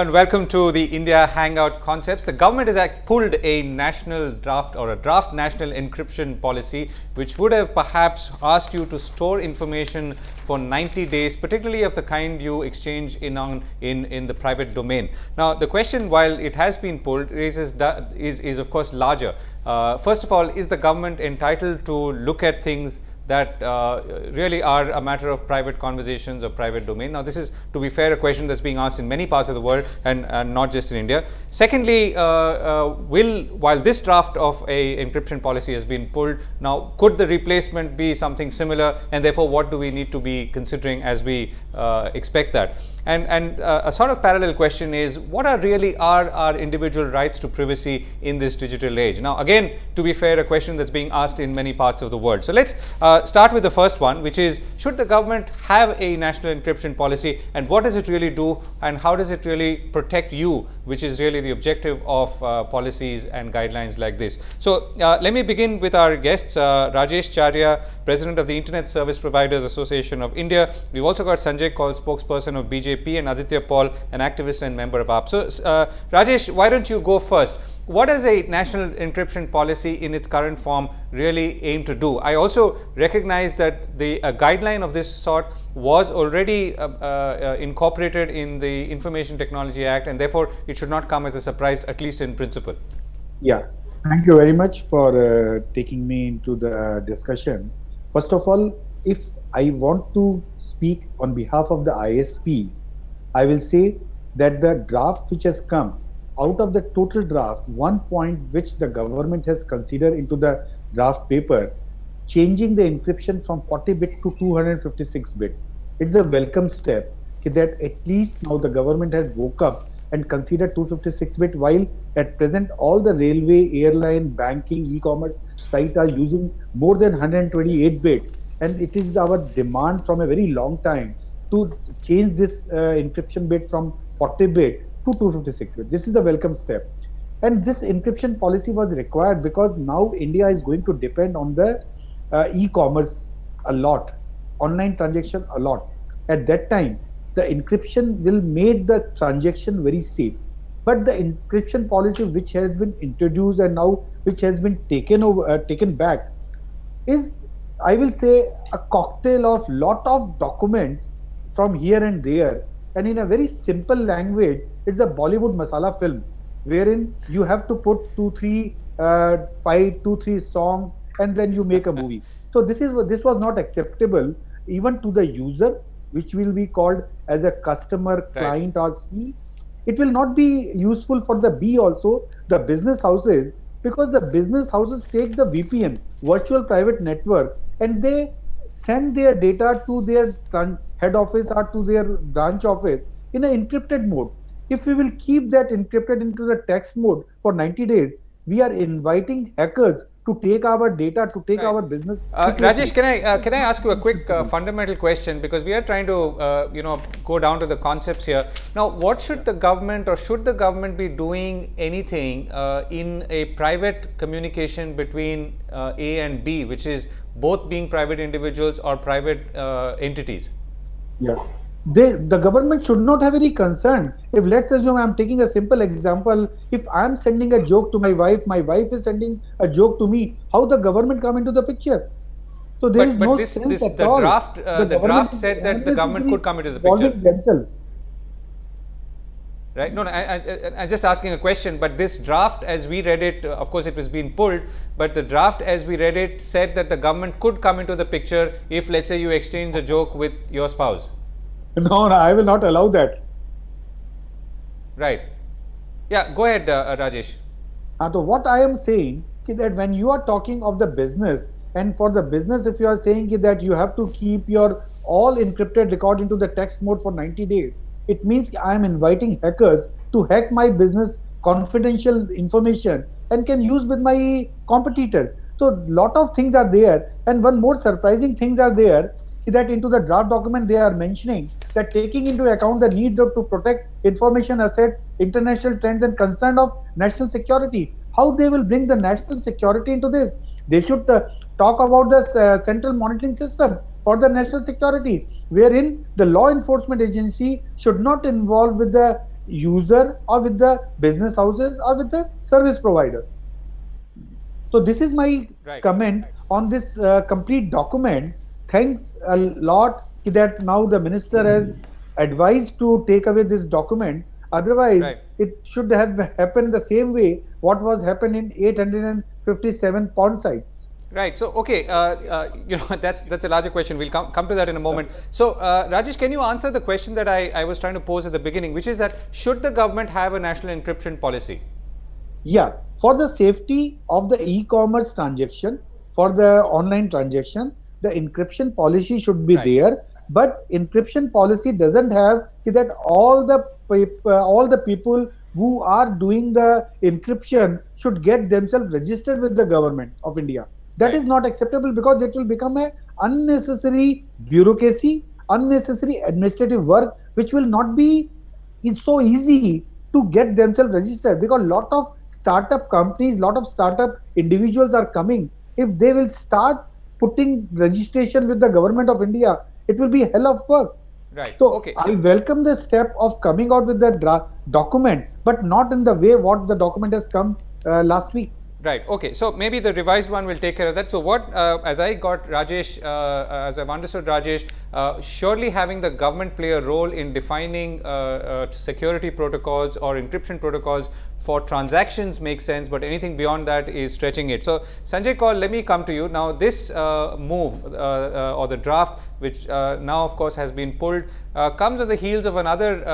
Hello and welcome to the India Hangout Concepts. The government has pulled a national draft or a draft national encryption policy, which would have perhaps asked you to store information for 90 days, particularly of the kind you exchange in the private domain. Now, the question, while it has been pulled, is of course larger. First of all, is the government entitled to look at things that really are a matter of private conversations or private domain? Now, this is, to be fair, a question that's being asked in many parts of the world and not just in India. Secondly, while this draft of a encryption policy has been pulled, now could the replacement be something similar, and therefore what do we need to be considering as we expect that? And a sort of parallel question is, what are really our individual rights to privacy in this digital age? Now, again, to be fair, a question that's being asked in many parts of the world. So let's start with the first one, which is, should the government have a national encryption policy, and what does it really do, and how does it really protect you, which is really the objective of policies and guidelines like this? So let me begin with our guests, Rajesh Charya, President of the Internet Service Providers Association of India. We've also got Sanjay Kaul, spokesperson of BJP, and Aditya Paul, an activist and member of AAP. So Rajesh, why don't you go first? What does a national encryption policy in its current form really aim to do? I also recognize that the guideline of this sort was already incorporated in the Information Technology Act, and therefore it should not come as a surprise, at least in principle. Yeah, thank you very much for taking me into the discussion. First of all, if I want to speak on behalf of the ISPs, I will say that the draft which has come, out of the total draft, one point which the government has considered into the draft paper, changing the encryption from 40-bit to 256-bit. It's a welcome step that at least now the government has woke up and considered 256-bit, while at present all the railway, airline, banking, e-commerce sites are using more than 128-bit. And it is our demand from a very long time to change this encryption bit from 40-bit to 256-bit. This is the welcome step. And this encryption policy was required because now India is going to depend on the e-commerce a lot, online transaction a lot. At that time, the encryption will make the transaction very safe. But the encryption policy which has been introduced and now which has been taken back is, I will say, a cocktail of lot of documents from here and there, and in a very simple language, it's a Bollywood masala film, wherein you have to put 2-3 songs and then you make a movie. So this was not acceptable even to the user, which will be called as a customer, client, or C. It will not be useful for the B also, the business houses, because the business houses take the VPN, virtual private network, and they send their data to their head office or to their branch office in an encrypted mode. If we will keep that encrypted into the text mode for 90 days, we are inviting hackers to take our data, to take our business. Rajesh, can I ask you a quick fundamental question, because we are trying to go down to the concepts here. Now, what should the government, or should the government be doing anything in a private communication between A and B, which is both being private individuals or private entities? Yeah. The government should not have any concern. If, let's assume, I'm taking a simple example, if I'm sending a joke to my wife is sending a joke to me, how the government come into the picture? So there is no sense at all. The draft said that the government could come into the picture. Right? No, I'm just asking a question, but this draft, as we read it, of course it was being pulled, but the draft as we read it said that the government could come into the picture if, let's say, you exchange a joke with your spouse. No, I will not allow that. Right. Yeah, go ahead, Rajesh. So what I am saying is that when you are talking of the business, and for the business, if you are saying that you have to keep your all encrypted record into the text mode for 90 days, it means I am inviting hackers to hack my business confidential information and can use with my competitors. So lot of things are there, and one more surprising things are there, that into the draft document they are mentioning that taking into account the need to protect information assets, international trends, and concern of national security. How they will bring the national security into this? They should talk about the central monitoring system for the national security, wherein the law enforcement agency should not involve with the user or with the business houses or with the service provider. So this is my comment on this complete document. Thanks a lot that now the minister has advised to take away this document. Otherwise, it should have happened the same way what was happened in 857 porn sites. Right. So, okay, that's a larger question. We'll come to that in a moment. So, Rajesh, can you answer the question that I was trying to pose at the beginning, which is that should the government have a national encryption policy? Yeah, for the safety of the e-commerce transaction, for the online transaction, the encryption policy should be there. But encryption policy doesn't have that all the people who are doing the encryption should get themselves registered with the government of India. That is not acceptable because it will become a unnecessary bureaucracy, unnecessary administrative work, which will not be so easy to get themselves registered, because a lot of startup companies, lot of startup individuals are coming. If they will start putting registration with the government of India, it will be a hell of work. Right. So okay. I welcome the step of coming out with the document, but not in the way what the document has come last week. Right. Okay. So maybe the revised one will take care of that. So what, as I got Rajesh, as I've understood Rajesh, surely having the government play a role in defining security protocols or encryption protocols for transactions makes sense, but anything beyond that is stretching it. So Sanjay Kaul, let me come to you. Now this move or the draft, which now of course has been pulled, comes on the heels of another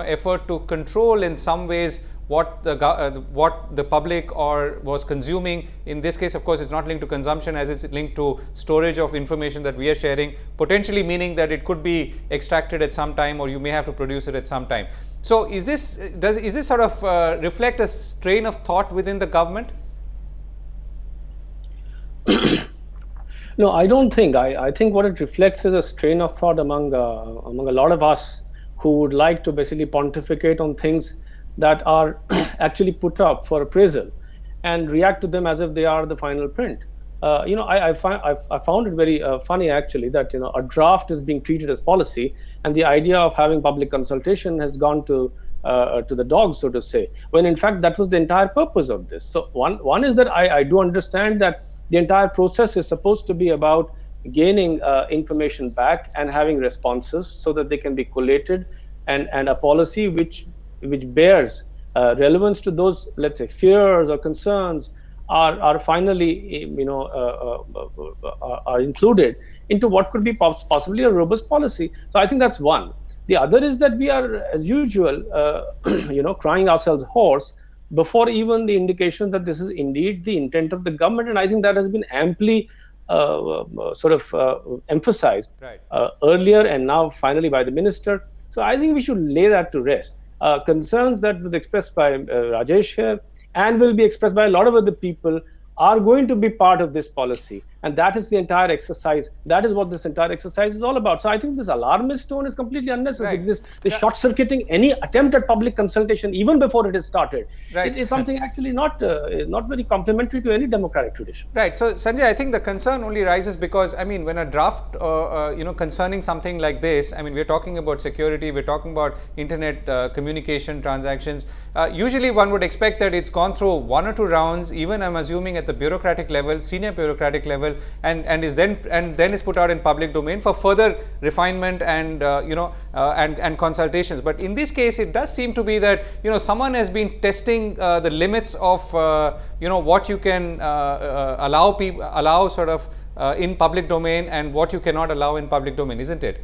effort to control in some ways what the public was consuming. In this case, of course, it's not linked to consumption as it's linked to storage of information that we are sharing, potentially meaning that it could be extracted at some time or you may have to produce it at some time. So is this sort of reflect a strain of thought within the government? No, I don't think. I think what it reflects is a strain of thought among a lot of us who would like to basically pontificate on things that are actually put up for appraisal and react to them as if they are the final print. I found it very funny actually that a draft is being treated as policy, and the idea of having public consultation has gone to the dogs, so to say, when in fact that was the entire purpose of this. So one is that I do understand that the entire process is supposed to be about gaining information back and having responses so that they can be collated, and a policy which bears relevance to those, let's say, fears or concerns are finally are included into what could be possibly a robust policy. So I think that's one. The other is that we are, as usual, crying ourselves hoarse before even the indication that this is indeed the intent of the government, and I think that has been amply emphasized earlier and now finally by the minister. So I think we should lay that to rest. Concerns that was expressed by Rajesh here and will be expressed by a lot of other people are going to be part of this policy, and that is the entire exercise. That is what this entire exercise is all about. So I think this alarmist tone is completely unnecessary. This short-circuiting any attempt at public consultation even before it is started. It is something actually not very complimentary to any democratic tradition. Right. So Sanjay, I think the concern only rises because, I mean, when a draft concerning something like this, I mean, we're talking about security, we're talking about internet communication transactions. Usually one would expect that it's gone through one or two rounds, even I'm assuming at the bureaucratic level, senior bureaucratic level, and then is put out in public domain for further refinement and and consultations. But in this case, it does seem to be that someone has been testing the limits of what you can allow sort of in public domain and what you cannot allow in public domain, isn't it?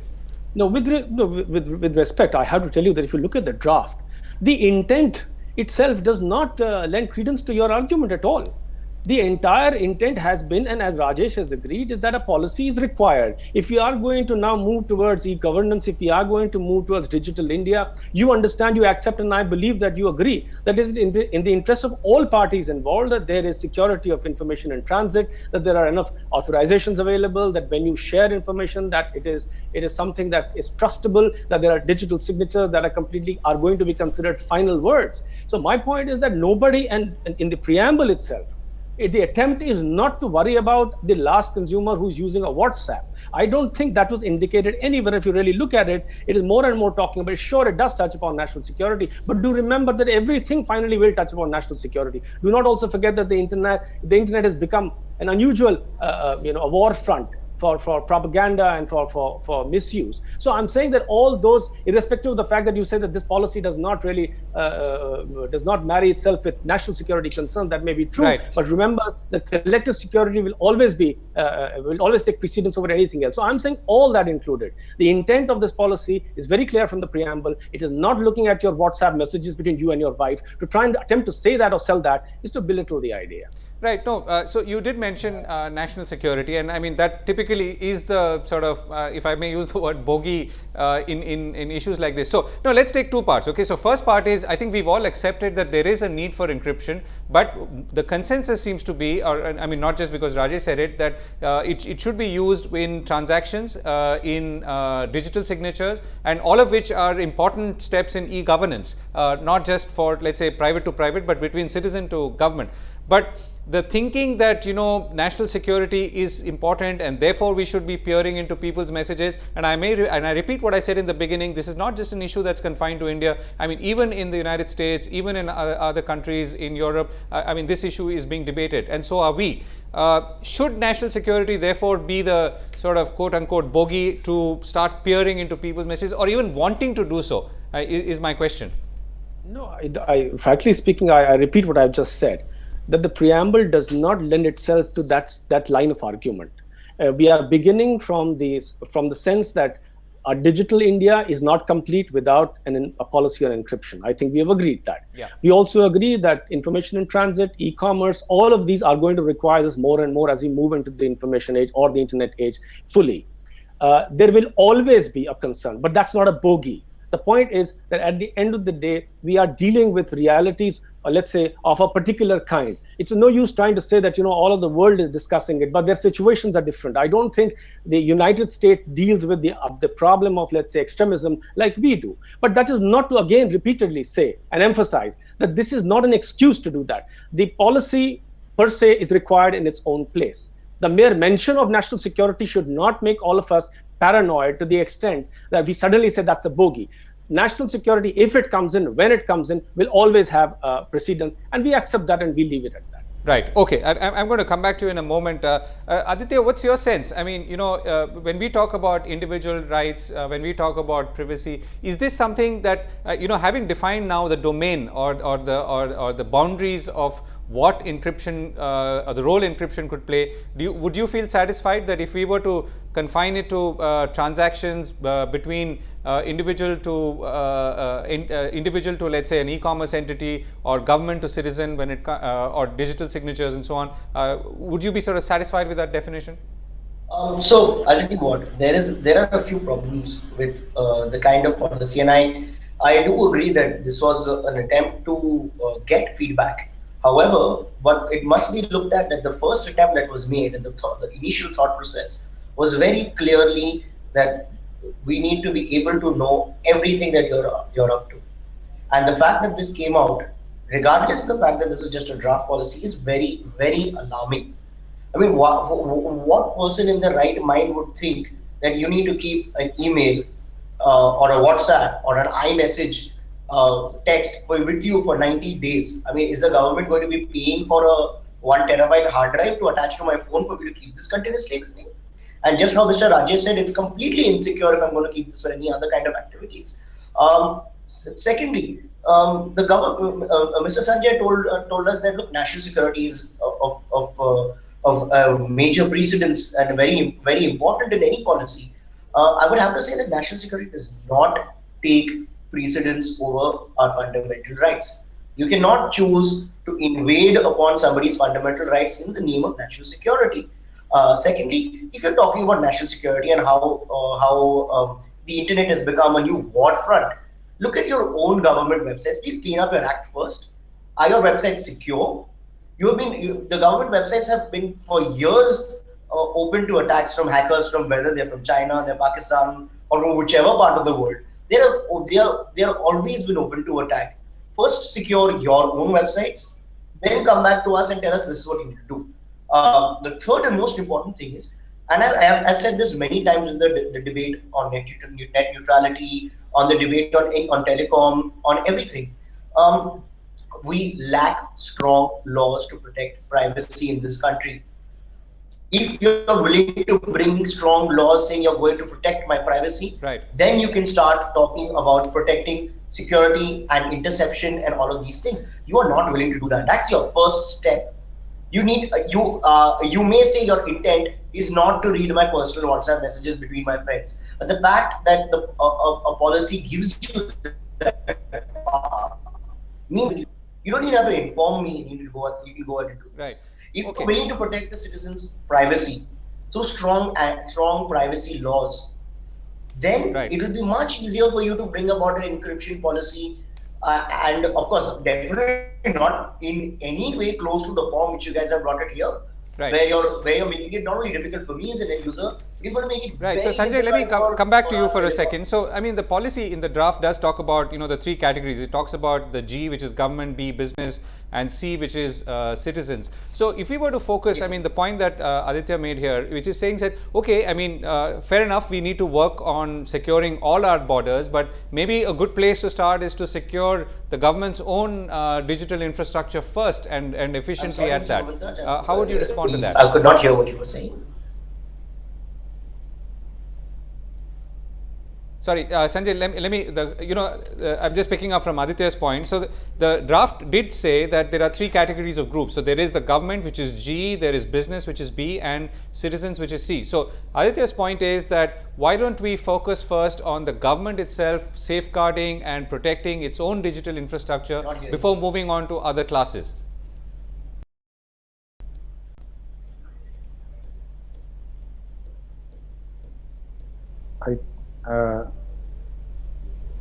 No, with respect, I have to tell you that if you look at the draft, the intent itself does not lend credence to your argument at all. The entire intent has been, and as Rajesh has agreed, is that a policy is required. If we are going to now move towards e-governance, if we are going to move towards digital India, you understand, you accept, and I believe that you agree that is in the interest of all parties involved, that there is security of information in transit, that there are enough authorizations available, that when you share information, that it is something that is trustable, that there are digital signatures that are going to be considered final words. So my point is that nobody, and in the preamble itself, The attempt is not to worry about the last consumer who's using a WhatsApp. I don't think that was indicated anywhere. If you really look at it, it is more and more talking about it. Sure, it does touch upon national security, but do remember that everything finally will touch upon national security. Do not also forget that the internet has become an unusual, a war front for propaganda and for misuse. So I'm saying that all those, irrespective of the fact that you say that this policy does not really does not marry itself with national security concern, that may be true. Right. But remember, the collective security will always take precedence over anything else. So I'm saying all that included. The intent of this policy is very clear from the preamble. It is not looking at your WhatsApp messages between you and your wife. To try and attempt to say that or sell that is to belittle the idea. Right. No. So you did mention national security, and I mean that typically is the sort of, if I may use the word bogey in issues like this. So no, let's take two parts. Okay. So first part is, I think we've all accepted that there is a need for encryption, but the consensus seems to be, or I mean not just because Rajesh said it, that it should be used in transactions, in digital signatures, and all of which are important steps in e-governance, not just for, let's say, private to private, but between citizen to government. But the thinking that, you know, national security is important and therefore we should be peering into people's messages, and I repeat what I said in the beginning, this is not just an issue that's confined to India. I mean, even in the United States, even in other countries in Europe, I mean, this issue is being debated, and so are we. Should national security therefore be the sort of quote unquote bogey to start peering into people's messages, or even wanting to do so, is my question. No, I frankly speaking, I repeat what I've just said, that the preamble does not lend itself to that line of argument. We are beginning from the sense that a digital India is not complete without a policy on encryption. I think we have agreed that. Yeah. We also agree that information in transit, e-commerce, all of these are going to require this more and more as we move into the information age or the internet age fully. There will always be a concern, but that's not a bogey. The point is that at the end of the day, we are dealing with realities, let's say, of a particular kind. It's no use trying to say that, you know, all of the world is discussing it, but their situations are different. I don't think the United States deals with the problem of, let's say, extremism like we do. But that is not to, again, repeatedly say and emphasize that this is not an excuse to do that. The policy per se is required in its own place. The mere mention of national security should not make all of us paranoid to the extent that we suddenly say that's a bogey. National security, if it comes in, when it comes in, will always have precedence, and we accept that and we leave it at that. Right. Okay. I'm going to come back to you in a moment. Aditya, what's your sense? I mean, you know, when we talk about individual rights, when we talk about privacy, is this something that, you know, having defined now the domain or the boundaries of what encryption, or the role encryption could play, would you feel satisfied that if we were to confine it to transactions between individual to let's say an e-commerce entity, or government to citizen, when it or digital signatures and so on, would you be sort of satisfied with that definition? So I'll tell you what, there are a few problems with the kind of policy, and I do agree that this was an attempt to get feedback. However, but it must be looked at that the first attempt that was made and the initial thought process was very clearly that we need to be able to know everything that you're up to. And the fact that this came out, regardless of the fact that this is just a draft policy, is very, very alarming. I mean, what person in their right mind would think that you need to keep an email or a WhatsApp or an iMessage text with you for 90 days? I mean, is the government going to be paying for a 1 terabyte hard drive to attach to my phone for me to keep this continuously with me? And just how Mr. Rajesh said, it's completely insecure if I'm going to keep this for any other kind of activities. Secondly, the government, Mr. Sanjay told us that, look, national security is of major precedence and very, very important in any policy. I would have to say that national security does not take precedence over our fundamental rights. You cannot choose to invade upon somebody's fundamental rights in the name of national security. Secondly, if you're talking about national security and how the internet has become a new war front, look at your own government websites. Please clean up your act first. Are your websites secure? The government websites have been for years open to attacks from hackers, from whether they're from China, they're Pakistan, or from whichever part of the world. They are always been open to attack. First, secure your own websites. then come back to us and tell us this is what you need to do. The third and most important thing is, and I've said this many times in the debate on net neutrality, on the debate on telecom, on everything. We lack strong laws to protect privacy in this country. If you're willing to bring strong laws saying you're going to protect my privacy, right, then you can start talking about protecting security and interception and all of these things. You are not willing to do that. That's your first step. You need you may say your intent is not to read my personal WhatsApp messages between my friends, but the fact that a policy gives you that means you don't even have to inform me. You can go ahead and do this. right. If Okay. you're willing to protect the citizens' privacy through strong privacy laws, then Right. it will be much easier for you to bring about an encryption policy, and of course, definitely not in any way close to the form which you guys have brought it here, Right. where you're making it not only difficult for me as an end user, you're going to make it Right. very So Sanjay, let me difficult come back to you us for a to- second. So I mean, the policy in the draft does talk about, you know, the three categories. It talks about the G, which is government, B, business, and C, which is citizens. So if we were to focus, I mean, the point that Aditya made here, which is saying that, okay, I mean, fair enough, we need to work on securing all our borders, but maybe a good place to start is to secure the government's own digital infrastructure first and efficiently at that. How would you respond to that? I could not hear what you were saying. Sorry, Sanjay, let me I'm just picking up from Aditya's point. So the draft did say that there are three categories of groups. So there is the government, which is G, there is business, which is B, and citizens, which is C. So Aditya's point is that why don't we focus first on the government itself safeguarding and protecting its own digital infrastructure before moving on to other classes?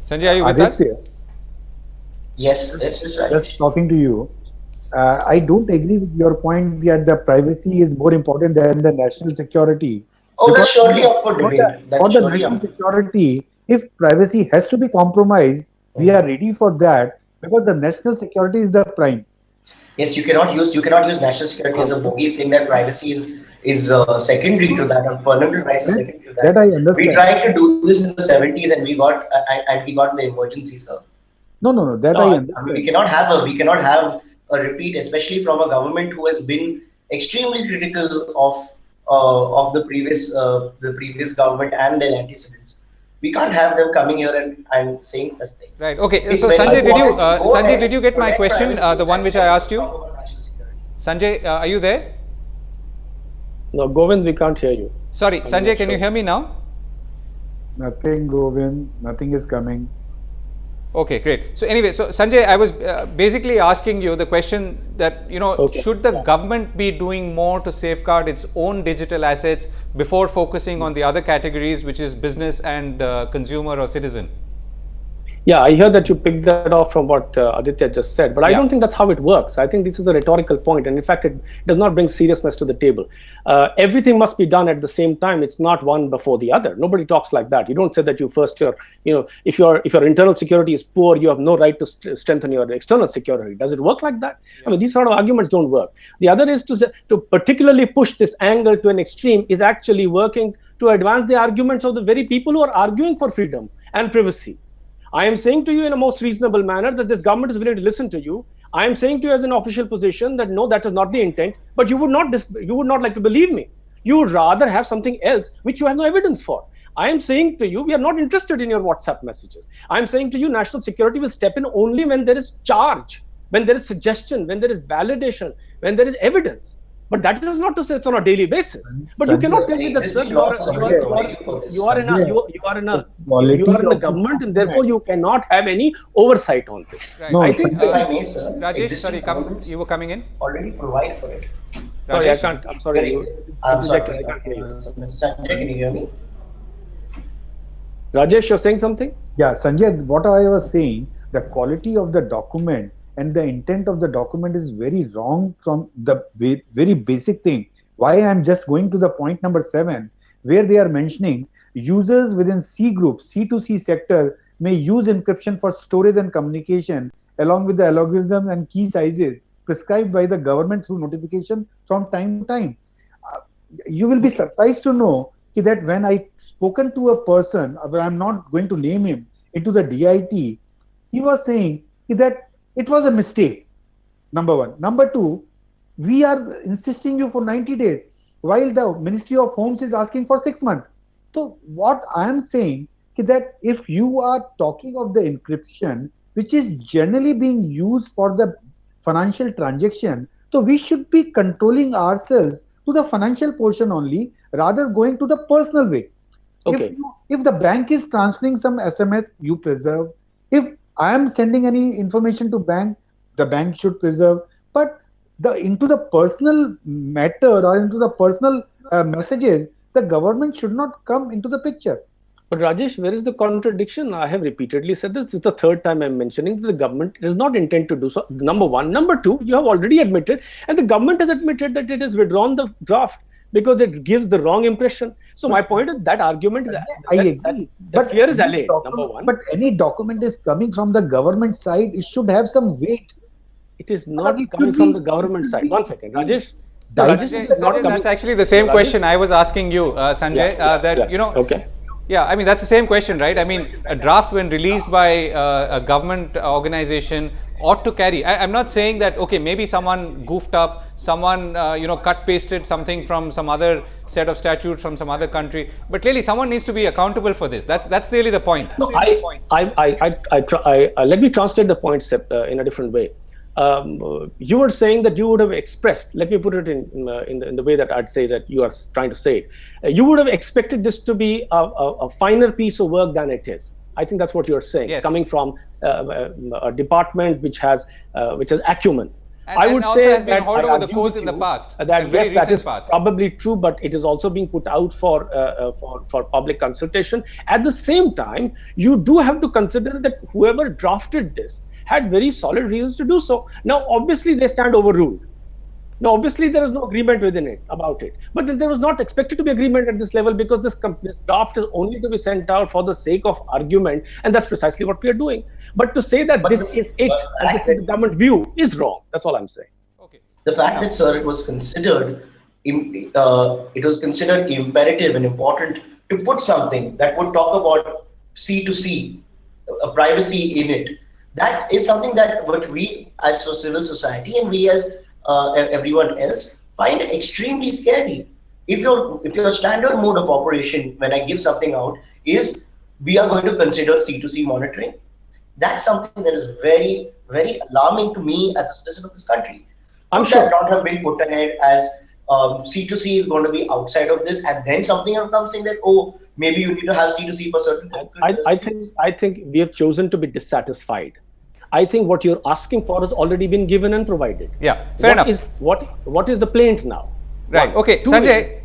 Sanjay, are you with us? Aditya, Yes, Mr. Rajesh. just talking to you. I don't agree with your point that the privacy is more important than the national security. Oh, that's Because surely up for debate. For the national security, if privacy has to be compromised, we are ready for that because the national security is the prime. Yes, you cannot use national security as a bogey, saying that privacy is secondary to that, and fundamental rights are secondary to that. That I understand. We tried to do this in the 70s, and we got the emergency, sir. No. That I understand. I mean, we cannot have a repeat, especially from a government who has been extremely critical of the previous government and their antecedents. We can't have them coming here and saying such things. Right. Okay. It's So very Sanjay, important. did you get my Protect question? privacy The one which I and asked you. talk about national security. Sanjay, are you there? No, Govind, we can't hear you. Sorry, Sanjay, not can you sure. hear me now? Nothing, Govind. Nothing is coming. Okay, great. So anyway, so Sanjay, I was basically asking you the question that, should the government be doing more to safeguard its own digital assets before focusing on the other categories, which is business and consumer or citizen? Yeah, I hear that you picked that off from what Aditya just said, but I don't think that's how it works. I think this is a rhetorical point, and in fact, it does not bring seriousness to the table. Everything must be done at the same time. It's not one before the other. Nobody talks like that. You don't say that if your internal security is poor, you have no right to strengthen your external security. Does it work like that? I mean, these sort of arguments don't work. The other is to particularly push this angle to an extreme is actually working to advance the arguments of the very people who are arguing for freedom and privacy. I am saying to you in a most reasonable manner that this government is willing to listen to you. I am saying to you as an official position that no, that is not the intent, but you would not like to believe me. You would rather have something else which you have no evidence for. I am saying to you, we are not interested in your WhatsApp messages. I am saying to you, national security will step in only when there is charge, when there is suggestion, when there is validation, when there is evidence. But that is not to say it's on a daily basis. But you cannot tell me that, sir, you are in a government, and therefore you cannot have any oversight on this. Right. No, I think, Rajesh, sorry, you were coming in. Already provide for it. Sorry, I Rajesh? can't. I'm sorry. I'm sorry. I can't hear you. Mr. Sanjay, can you hear me? Rajesh, you're saying something? Yeah, Sanjay, what I was saying, the quality of the document and the intent of the document is very wrong from the very basic thing. Why I'm just going to the point number 7, where they are mentioning users within C group, C2C sector may use encryption for storage and communication along with the algorithm and key sizes prescribed by the government through notification from time to time. You will be surprised to know that when I spoken to a person, I'm not going to name him, into the DIT, he was saying that it was a mistake. Number one. Number two, we are insisting you for 90 days, while the Ministry of Homes is asking for 6 months. So what I am saying is that if you are talking of the encryption, which is generally being used for the financial transaction, so we should be controlling ourselves to the financial portion only, rather going to the personal way. Okay. If the bank is transferring some SMS, you preserve. If I am sending any information to bank, the bank should preserve. But into the personal matter or into the personal messages, the government should not come into the picture. But Rajesh, where is the contradiction? I have repeatedly said this. This is the third time I'm mentioning that the government does not intend to do so. Number one. Number two, you have already admitted, and the government has admitted that it has withdrawn the draft because it gives the wrong impression. So my point is that argument is that fear is allayed, number one. But any document is coming from the government side, it should have some weight. It is not coming from the government side. 1 second, Rajesh. That's actually the same question I was asking you, Sanjay. Okay. Yeah, I mean, that's the same question, right? I mean, a draft when released by a government organization ought to carry. I'm not saying that, okay, maybe someone goofed up, someone, cut pasted something from some other set of statutes from some other country, but clearly someone needs to be accountable for this. That's really the point. No, let me translate the point in a different way. You were saying that you would have expressed, let me put it in the way that I'd say that you are trying to say it. You would have expected this to be a finer piece of work than it is. I think that's what you're saying, yes. Coming from a department which has acumen. I would say has been hauled over the coals in the past. Yes, that is probably true, but it is also being put out for public consultation. At the same time, you do have to consider that whoever drafted this had very solid reasons to do so. Now, obviously, they stand overruled. Now, obviously, there is no agreement within it about it. But then there was not expected to be agreement at this level because this draft is only to be sent out for the sake of argument. And that's precisely what we are doing. But to say that this is it and this is the government view is wrong. That's all I'm saying. Okay. The fact that, sir, it was considered imperative and important to put something that would talk about C2C, privacy in it. That is something that what we as a civil society and we as everyone else find extremely scary. If your standard mode of operation when I give something out is we are going to consider C2C monitoring, that's something that is very, very alarming to me as a citizen of this country. I'm Should sure not have been put ahead as C2C is going to be outside of this, and then something else comes saying that, oh, maybe you need to have C2C for certain. I think we have chosen to be dissatisfied. I think what you're asking for has already been given and provided. Yeah, fair enough. What is the plaint now? Right. Okay, Sanjay.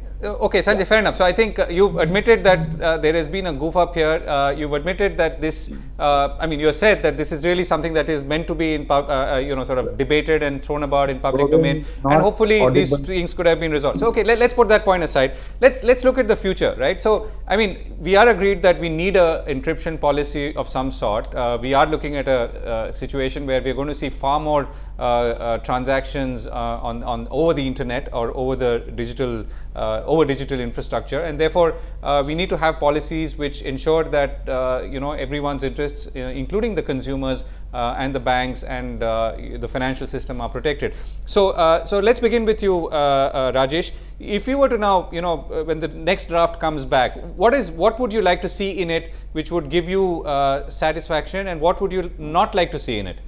Fair enough. So I think you've admitted that there has been a goof up here. You've admitted that this, you said that this is really something that is meant to be in, sort of debated and thrown about in public domain, and hopefully these things could have been resolved. So okay, let's put that point aside. Let's look at the future, right? So I mean, we are agreed that we need a encryption policy of some sort. We are looking at a situation where we're going to see far more transactions on over the internet or over the digital infrastructure, and therefore we need to have policies which ensure that everyone's interests, including the consumers and the banks and the financial system, are protected. So let's begin with you, Rajesh. If you were to now, when the next draft comes back, what would you like to see in it which would give you satisfaction, and what would you not like to see in it?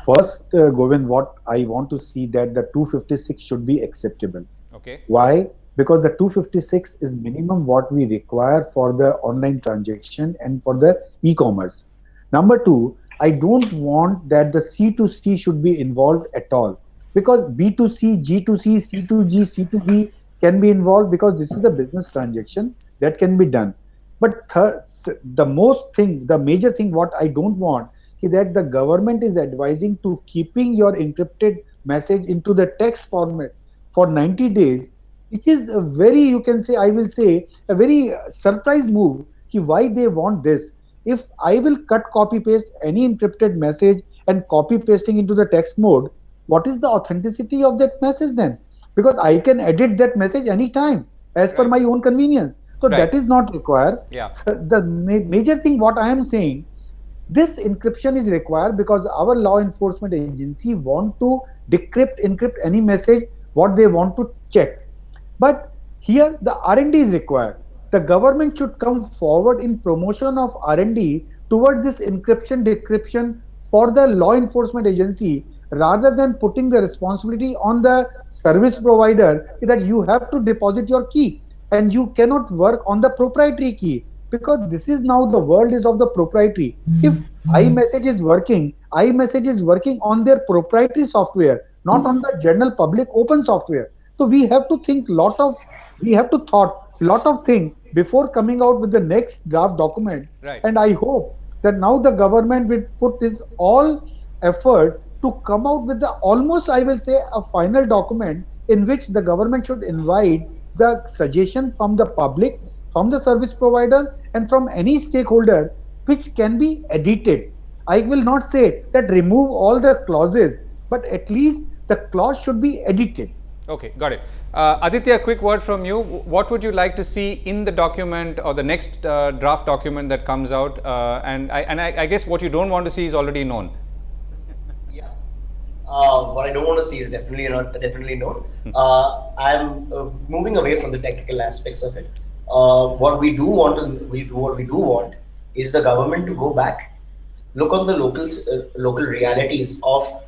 First, Govind, what I want to see that the 256 should be acceptable. Okay. Why? Because the 256 is minimum what we require for the online transaction and for the e-commerce. Number two, I don't want that the C2C should be involved at all, because B2C, G2C, C2G, C2B can be involved because this is the business transaction that can be done. But the major thing what I don't want is that the government is advising to keeping your encrypted message into the text format for 90 days, which is a very, a very surprise move. Why they want this? If I will copy paste any encrypted message and copy pasting into the text mode, what is the authenticity of that message then? Because I can edit that message anytime as per my own convenience. So that is not required. Yeah. The major thing what I am saying, this encryption is required because our law enforcement agency want to encrypt any message what they want to check. But here the R&D is required. The government should come forward in promotion of R&D towards this encryption, decryption for the law enforcement agency, rather than putting the responsibility on the service provider that you have to deposit your key and you cannot work on the proprietary key, because this is now the world is of the proprietary. If iMessage is working on their proprietary software, not on the general public open software. So we have to thought lot of things before coming out with the next draft document. Right. And I hope that now the government will put this all effort to come out with the almost, I will say, a final document in which the government should invite the suggestion from the public, from the service provider, and from any stakeholder, which can be edited. I will not say that remove all the clauses, but at least the clause should be edited. Okay, got it. Aditya, a quick word from you. What would you like to see in the document or the next draft document that comes out? And I guess what you don't want to see is already known. Yeah. What I don't want to see is definitely known. I'm moving away from the technical aspects of it. What we do want is the government to go back, look on the local realities of,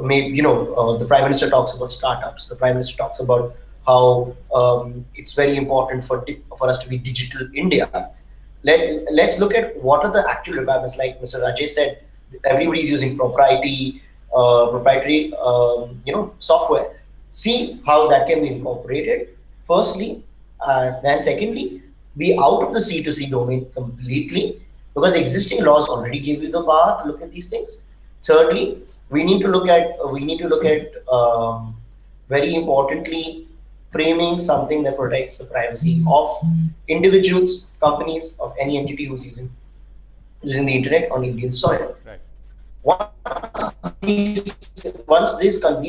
maybe, the Prime Minister talks about startups. The Prime Minister talks about how it's very important for us to be digital India. Let's look at what are the actual requirements. Like Mr. Rajesh said, everybody's using proprietary software. See how that can be incorporated, firstly, and secondly, be out of the C2C domain completely, because existing laws already give you the power to look at these things. Thirdly, we need to look at very importantly, framing something that protects the privacy of individuals, companies, of any entity who's using the internet on Indian soil. Right. Once these have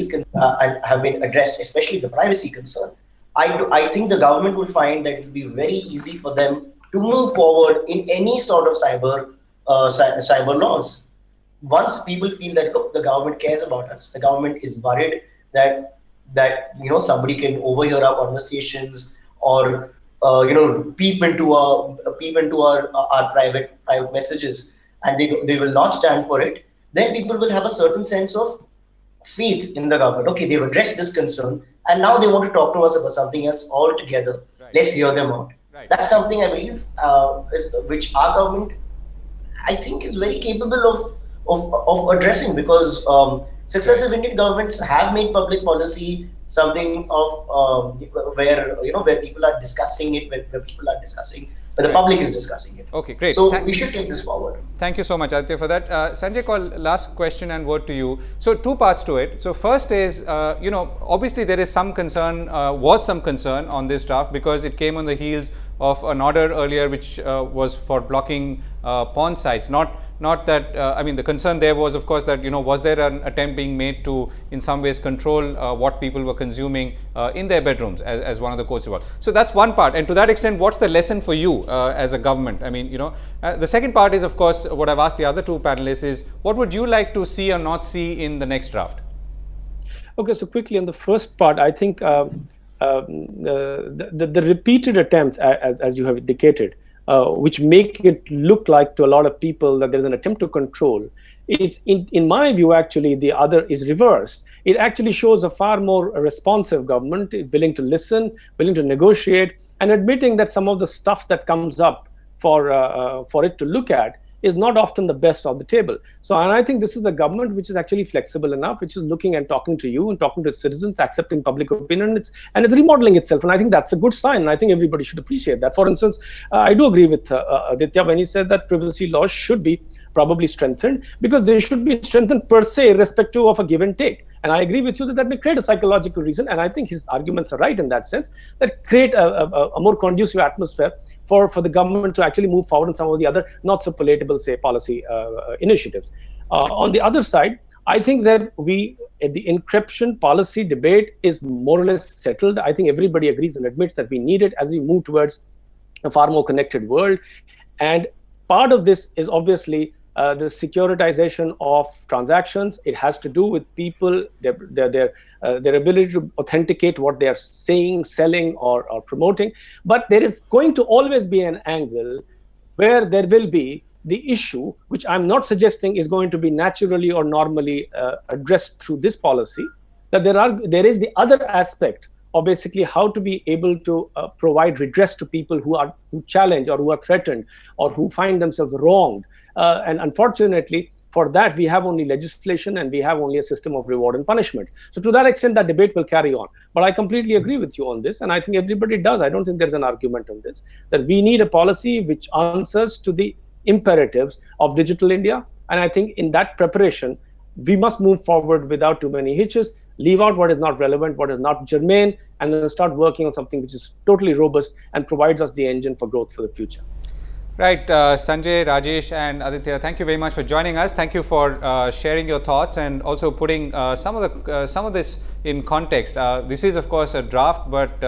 been addressed, especially the privacy concern, I think the government will find that it will be very easy for them to move forward in any sort of cyber laws. Once people feel that, look, the government cares about us, the government is worried that somebody can overhear our conversations or peep into our private messages, and they will not stand for it, then people will have a certain sense of faith in the government. Okay, they've addressed this concern, and now they want to talk to us about something else altogether. Right. Let's hear them out. Right. That's something I believe which our government, I think, is very capable of addressing, because successive Indian governments have made public policy something of where people are discussing it, where the public is discussing it. Okay, great. So we should take this forward. Thank you so much, Aditya, for that. Sanjay Kaul, last question and word to you. So two parts to it. So first is, obviously there is some concern, was some concern on this draft, because it came on the heels of an order earlier which was for blocking porn sites. Not that, the concern there was, of course, that, was there an attempt being made to, in some ways, control what people were consuming in their bedrooms, as one of the quotes about. So that's one part. And to that extent, what's the lesson for you as a government? The second part is, of course, what I've asked the other two panelists is, what would you like to see or not see in the next draft? Okay, so quickly on the first part, I think the repeated attempts, as you have indicated, which make it look like to a lot of people that there's an attempt to control, is, in my view, actually the other is reversed. It actually shows a far more responsive government, willing to listen, willing to negotiate, and admitting that some of the stuff that comes up for it to look at is not often the best of the table. So, and I think this is a government which is actually flexible enough, which is looking and talking to you and talking to citizens, accepting public opinion, and it's remodeling itself. And I think that's a good sign. And I think everybody should appreciate that. For instance, I do agree with Aditya when he said that privacy laws should be probably strengthened, because they should be strengthened per se, irrespective of a give and take. And I agree with you that may create a psychological reason, and I think his arguments are right in that sense, that create a more conducive atmosphere for the government to actually move forward in some of the other not so palatable, say, policy initiatives. On the other side, I think that the encryption policy debate is more or less settled. I think everybody agrees and admits that we need it as we move towards a far more connected world. And part of this is obviously the securitization of transactions. It has to do with people, their ability to authenticate what they are saying, selling, or promoting. But there is going to always be an angle where there will be the issue, which I'm not suggesting is going to be naturally or normally addressed through this policy, that there is the other aspect of basically how to be able to provide redress to people who challenge or who are threatened or who find themselves wronged. And unfortunately, for that, we have only legislation and we have only a system of reward and punishment. So to that extent, that debate will carry on. But I completely agree with you on this. And I think everybody does. I don't think there's an argument on this, that we need a policy which answers to the imperatives of digital India. And I think in that preparation, we must move forward without too many hitches, leave out what is not relevant, what is not germane, and then start working on something which is totally robust and provides us the engine for growth for the future. Right, Sanjay, Rajesh and Aditya, thank you very much for joining us. Thank you for sharing your thoughts and also putting some of this in context. This is of course a draft, but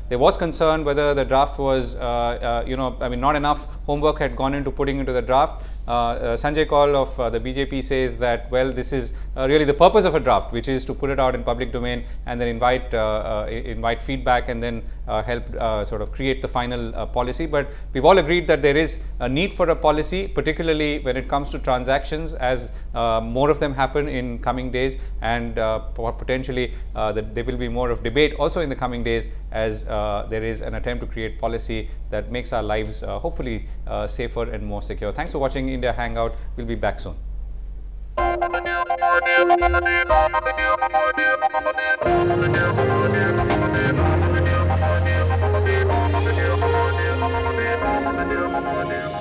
there was concern whether the draft was, not enough homework had gone into putting into the draft. Sanjay Kaul of the BJP says that, well, this is really the purpose of a draft, which is to put it out in public domain and then invite feedback and then help sort of create the final policy. But we've all agreed that there is a need for a policy, particularly when it comes to transactions, as more of them happen in coming days, and potentially that there will be more of debate also in the coming days, as there is an attempt to create policy that makes our lives hopefully safer and more secure. Thanks for watching India Hangout. We'll be back soon. Thank you.